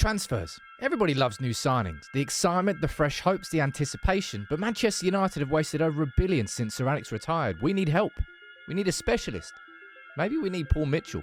Transfers. Everybody loves new signings. The excitement, the fresh hopes, the anticipation. But Manchester United have wasted over £1 billion since Sir Alex retired. We need help. We need a specialist. Maybe we need Paul Mitchell.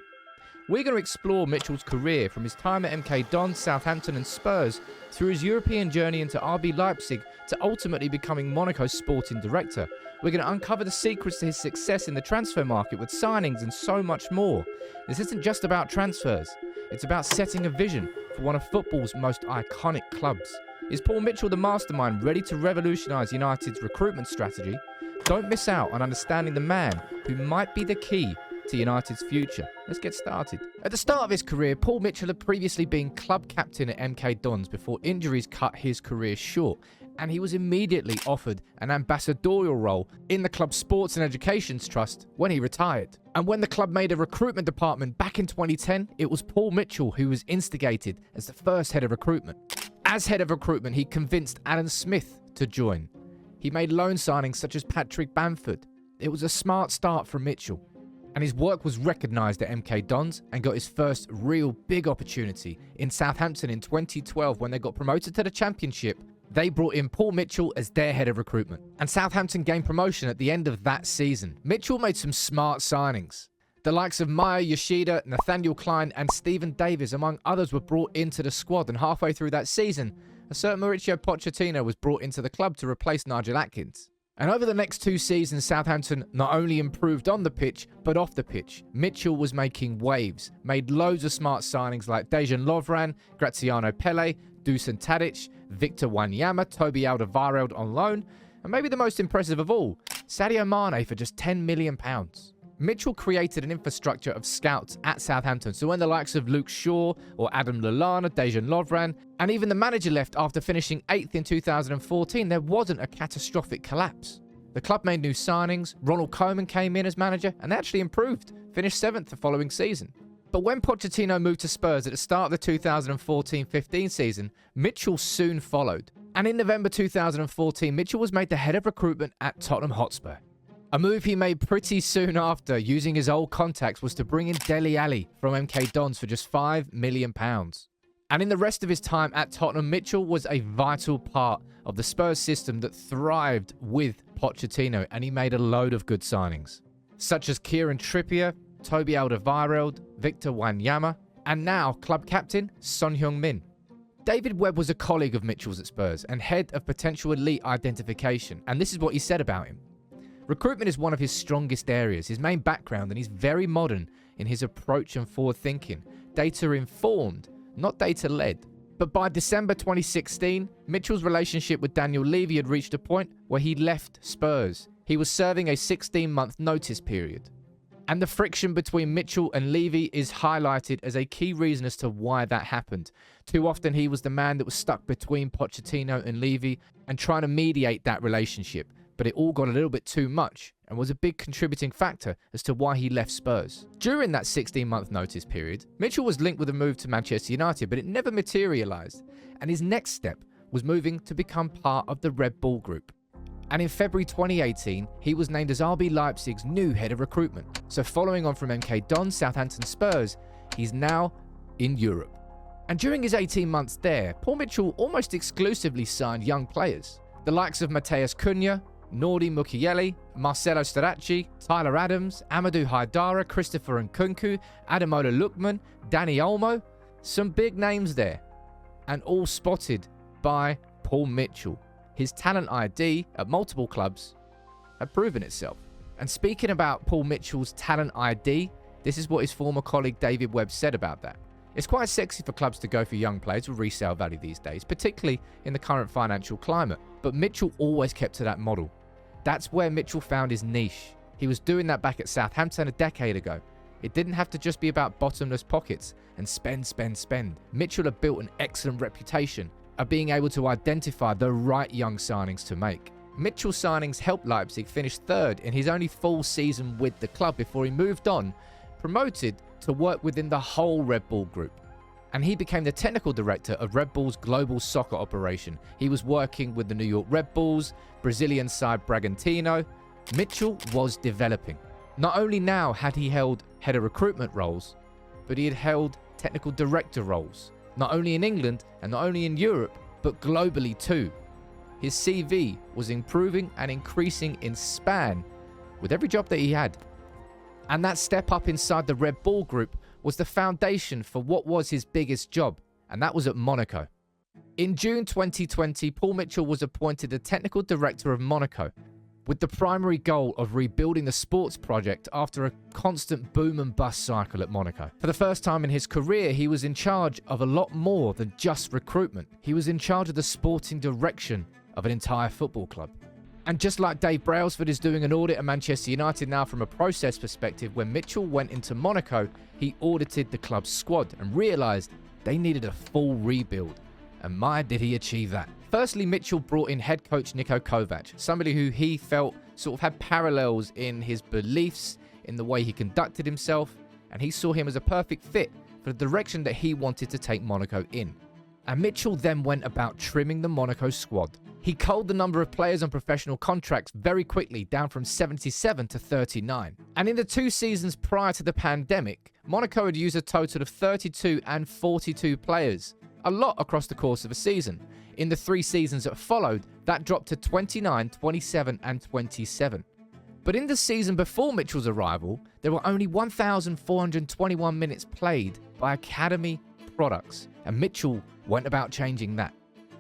We're going to explore Mitchell's career from his time at MK Dons, Southampton and Spurs through his European journey into RB Leipzig to ultimately becoming Monaco's sporting director. We're going to uncover the secrets to his success in the transfer market with signings and so much more. This isn't just about transfers. It's about setting a vision for one of football's most iconic clubs. Is Paul Mitchell the mastermind ready to revolutionise United's recruitment strategy? Don't miss out on understanding the man who might be the key to United's future. Let's get started. At the start of his career, Paul Mitchell had previously been club captain at MK Dons before injuries cut his career short, and he was immediately offered an ambassadorial role in the club's Sports and Educations Trust when he retired. And when the club made a recruitment department back in 2010, it was Paul Mitchell who was instigated as the first head of recruitment. As head of recruitment, he convinced Alan Smith to join. He made loan signings such as Patrick Bamford. It was a smart start from Mitchell, and his work was recognised at MK Dons and got his first real big opportunity in Southampton in 2012 when they got promoted to the Championship. They brought in Paul Mitchell as their head of recruitment, and Southampton gained promotion at the end of that season. Mitchell made some smart signings. The likes of Maya Yoshida, Nathaniel Klein and Stephen Davies, among others, were brought into the squad, and halfway through that season, a certain Mauricio Pochettino was brought into the club to replace Nigel Atkins. And over the next 2 seasons, Southampton not only improved on the pitch, but off the pitch. Mitchell was making waves, made loads of smart signings like Dejan Lovren, Graziano Pele, Dusan Tadic, Victor Wanyama, Toby Alderweireld on loan, and maybe the most impressive of all, Sadio Mane for just £10 million. Mitchell created an infrastructure of scouts at Southampton, so when the likes of Luke Shaw or Adam Lallana, Dejan Lovren, and even the manager left after finishing 8th in 2014, there wasn't a catastrophic collapse. The club made new signings, Ronald Koeman came in as manager, and they actually improved, finished 7th the following season. But when Pochettino moved to Spurs at the start of the 2014-15 season, Mitchell soon followed. And in November 2014, Mitchell was made the head of recruitment at Tottenham Hotspur. A move he made pretty soon after, using his old contacts, was to bring in Dele Alli from MK Dons for just £5 million. And in the rest of his time at Tottenham, Mitchell was a vital part of the Spurs system that thrived with Pochettino, and he made a load of good signings, such as Kieran Trippier, Toby Alderweireld, Victor Wanyama, and now club captain Son Heung-min. David Webb was a colleague of Mitchell's at Spurs and head of potential elite identification, and this is what he said about him. Recruitment is one of his strongest areas, his main background, and he's very modern in his approach and forward thinking. Data-informed, not data-led. But by December 2016, Mitchell's relationship with Daniel Levy had reached a point where he left Spurs. He was serving a 16-month notice period. And the friction between Mitchell and Levy is highlighted as a key reason as to why that happened. Too often he was the man that was stuck between Pochettino and Levy and trying to mediate that relationship. But it all got a little bit too much and was a big contributing factor as to why he left Spurs. During that 16-month notice period, Mitchell was linked with a move to Manchester United, but it never materialised. And his next step was moving to become part of the Red Bull Group. And in February 2018, he was named as RB Leipzig's new head of recruitment. So following on from MK Dons, Southampton, Spurs, he's now in Europe. And during his 18 months there, Paul Mitchell almost exclusively signed young players. The likes of Matheus Cunha, Nordi Mukiele, Marcelo Starace, Tyler Adams, Amadou Haidara, Christopher Nkunku, Ademola Lookman, Danny Olmo. Some big names there. And all spotted by Paul Mitchell. His talent ID at multiple clubs had proven itself. And speaking about Paul Mitchell's talent ID, this is what his former colleague David Webb said about that. It's quite sexy for clubs to go for young players with resale value these days, particularly in the current financial climate. But Mitchell always kept to that model. That's where Mitchell found his niche. He was doing that back at Southampton a decade ago. It didn't have to just be about bottomless pockets and spend, spend, spend. Mitchell had built an excellent reputation of being able to identify the right young signings to make. Mitchell's signings helped Leipzig finish 3rd in his only full season with the club before he moved on, promoted to work within the whole Red Bull Group. And he became the technical director of Red Bull's global soccer operation. He was working with the New York Red Bulls, Brazilian side Bragantino. Mitchell was developing. Not only now had he held head of recruitment roles, but he had held technical director roles. not only in England and not only in Europe, but globally too. His CV was improving and increasing in span with every job that he had. And that step up inside the Red Bull Group was the foundation for what was his biggest job, and that was at Monaco. In June 2020, Paul Mitchell was appointed the technical director of Monaco, with the primary goal of rebuilding the sports project after a constant boom and bust cycle at Monaco. For the first time in his career, he was in charge of a lot more than just recruitment. He was in charge of the sporting direction of an entire football club. And just like Dave Brailsford is doing an audit at Manchester United now from a process perspective, when Mitchell went into Monaco, he audited the club's squad and realised they needed a full rebuild. And my, did he achieve that. Firstly, Mitchell brought in head coach Niko Kovac, somebody who he felt sort of had parallels in his beliefs, in the way he conducted himself, and he saw him as a perfect fit for the direction that he wanted to take Monaco in. And Mitchell then went about trimming the Monaco squad. He culled the number of players on professional contracts very quickly, down from 77 to 39. And in the 2 seasons prior to the pandemic, Monaco had used a total of 32 and 42 players, a lot across the course of a season. In the 3 seasons that followed, that dropped to 29, 27 and 27. But in the season before Mitchell's arrival, there were only 1,421 minutes played by academy products, and Mitchell went about changing that.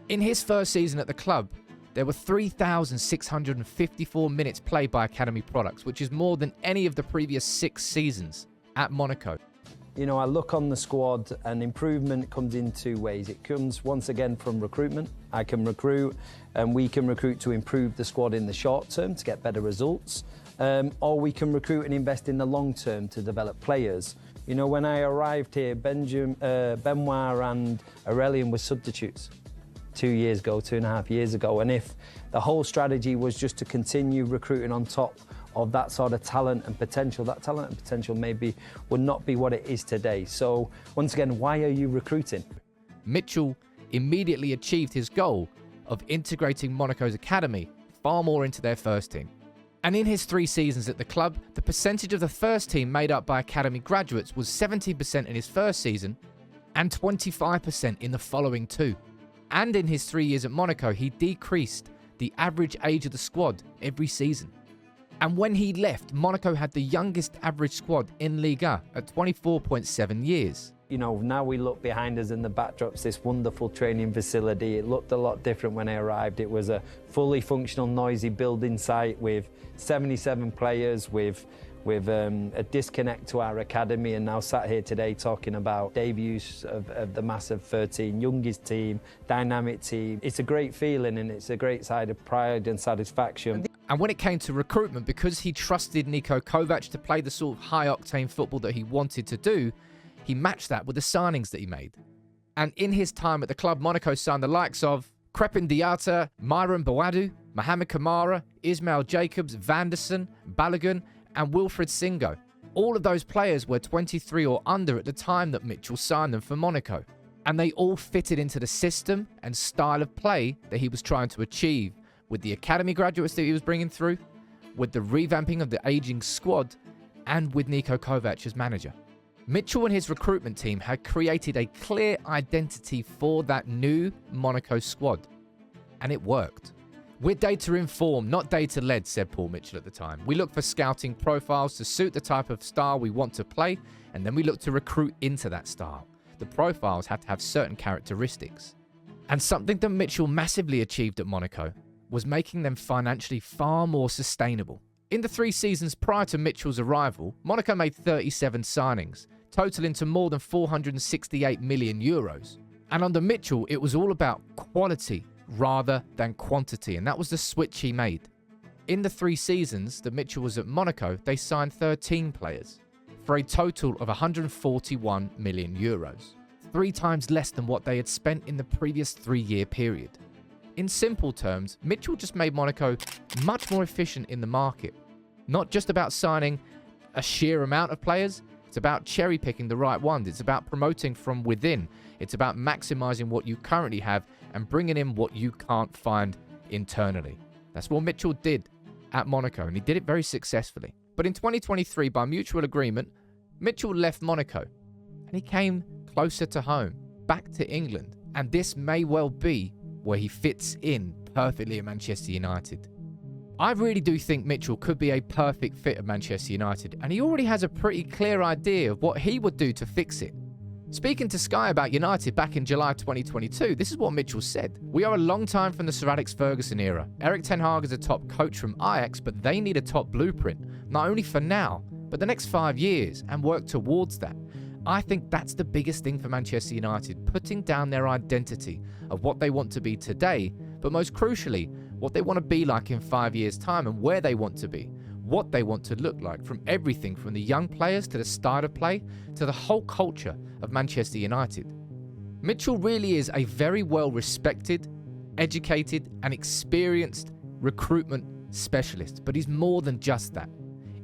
In his first season at the club, there were 3,654 minutes played by academy products, which is more than any of the previous 6 seasons at Monaco. You know, I look on the squad and improvement comes in 2 ways. It comes once again from recruitment. I can recruit and we can recruit to improve the squad in the short term to get better results. Or we can recruit and invest in the long term to develop players. You know, when I arrived here, Benoit and Aurelien were substitutes 2 years ago, 2.5 years ago. And if the whole strategy was just to continue recruiting on top of that sort of talent and potential, that talent and potential maybe would not be what it is today. So once again, why are you recruiting? Mitchell immediately achieved his goal of integrating Monaco's academy far more into their first team. And in his 3 seasons at the club, the percentage of the first team made up by academy graduates was 70% in his first season and 25% in the following 2. And in his 3 years at Monaco, he decreased the average age of the squad every season. And when he left, Monaco had the youngest average squad in Liga at 24.7 years. You know, now we look behind us in the backdrops, this wonderful training facility. It looked a lot different when I arrived. It was a fully functional, noisy building site with 77 players, with a disconnect to our academy, and now sat here today talking about debuts of the massive 13, youngest team, dynamic team. It's a great feeling and it's a great side of pride and satisfaction. And when it came to recruitment, because he trusted Niko Kovac to play the sort of high-octane football that he wanted to do, he matched that with the signings that he made. And in his time at the club, Monaco signed the likes of Crepin Diatta, Myron Boadu, Mohamed Kamara, Ismail Jacobs, Vanderson, Balogun, and Wilfried Singo. All of those players were 23 or under at the time that Mitchell signed them for Monaco. And they all fitted into the system and style of play that he was trying to achieve, with the academy graduates that he was bringing through, with the revamping of the aging squad, and with Niko Kovac as manager. Mitchell and his recruitment team had created a clear identity for that new Monaco squad. And it worked. We're data-informed, not data-led, said Paul Mitchell at the time. We look for scouting profiles to suit the type of style we want to play, and then we look to recruit into that style. The profiles had to have certain characteristics. And something that Mitchell massively achieved at Monaco was making them financially far more sustainable. In the 3 seasons prior to Mitchell's arrival, Monaco made 37 signings, totaling to more than 468 million euros. And under Mitchell, it was all about quality rather than quantity, and that was the switch he made. In the 3 seasons that Mitchell was at Monaco, they signed 13 players for a total of 141 million euros, 3 times less than what they had spent in the previous 3-year period. In simple terms, Mitchell just made Monaco much more efficient in the market. Not just about signing a sheer amount of players, it's about cherry-picking the right ones. It's about promoting from within. It's about maximizing what you currently have and bringing in what you can't find internally. That's what Mitchell did at Monaco, and he did it very successfully. But in 2023, by mutual agreement, Mitchell left Monaco, and he came closer to home. back to England, and this may well be where he fits in perfectly at Manchester United. I really do think Mitchell could be a perfect fit at Manchester United, and he already has a pretty clear idea of what he would do to fix it. Speaking to Sky about United back in July 2022, this is what Mitchell said. "We are a long time from the Sir Alex Ferguson era. Erik ten Hag is a top coach from Ajax, but they need a top blueprint, not only for now, but the next 5 years, and work towards that." I think that's the biggest thing for Manchester United, putting down their identity of what they want to be today, but most crucially, what they want to be like in 5 years' time and where they want to be, what they want to look like, from everything from the young players to the style of play to the whole culture of Manchester United. Mitchell really is a very well respected, educated and experienced recruitment specialist, but he's more than just that.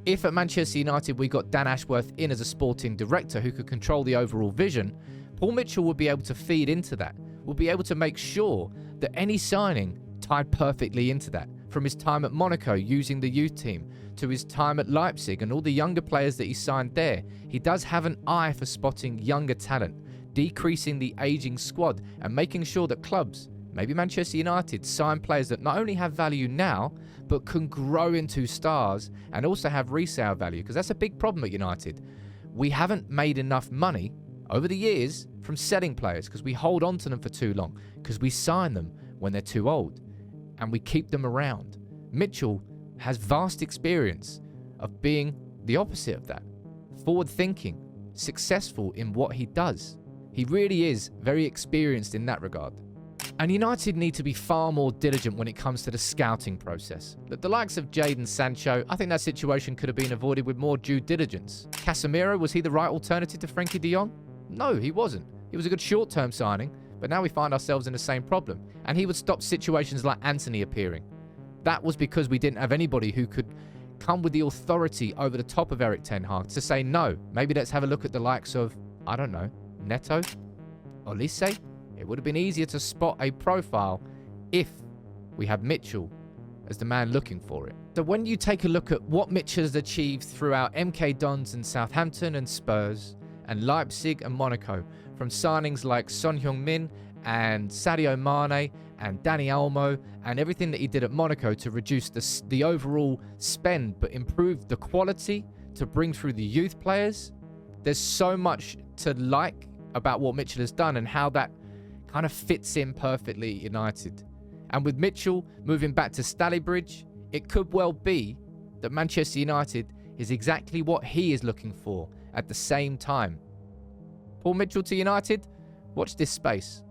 If at Manchester United we got Dan Ashworth in as a sporting director who could control the overall vision, Paul Mitchell would be able to feed into that, would be able to make sure that any signing tied perfectly into that. From his time at Monaco using the youth team to his time at Leipzig and all the younger players that he signed there, he does have an eye for spotting younger talent, decreasing the aging squad and making sure that clubs, maybe Manchester United, sign players that not only have value now, but can grow into stars and also have resale value, because that's a big problem at United. We haven't made enough money over the years from selling players because we hold on to them for too long, because we sign them when they're too old and we keep them around. Mitchell has vast experience of being the opposite of that. Forward thinking, successful in what he does. He really is very experienced in that regard. And United need to be far more diligent when it comes to the scouting process. The likes of Jadon Sancho, I think that situation could have been avoided with more due diligence. Casemiro, was he the right alternative to Frenkie de Jong? No, he wasn't. He was a good short-term signing, but now we find ourselves in the same problem. And he would stop situations like Antony appearing. That was because we didn't have anybody who could come with the authority over the top of Erik ten Hag to say, no, maybe let's have a look at the likes of, I don't know, Neto, Olise. It would have been easier to spot a profile if we had Mitchell as the man looking for it. So when you take a look at what Mitchell has achieved throughout MK Dons and Southampton and Spurs and Leipzig and Monaco, from signings like Son Heung-min and Sadio Mane and Dani Olmo, and everything that he did at Monaco to reduce the overall spend but improve the quality to bring through the youth players, there's so much to like about what Mitchell has done and how that kind of fits in perfectly at United. And with Mitchell moving back to Stalybridge, it could well be that Manchester United is exactly what he is looking for at the same time. Paul Mitchell to United? Watch this space.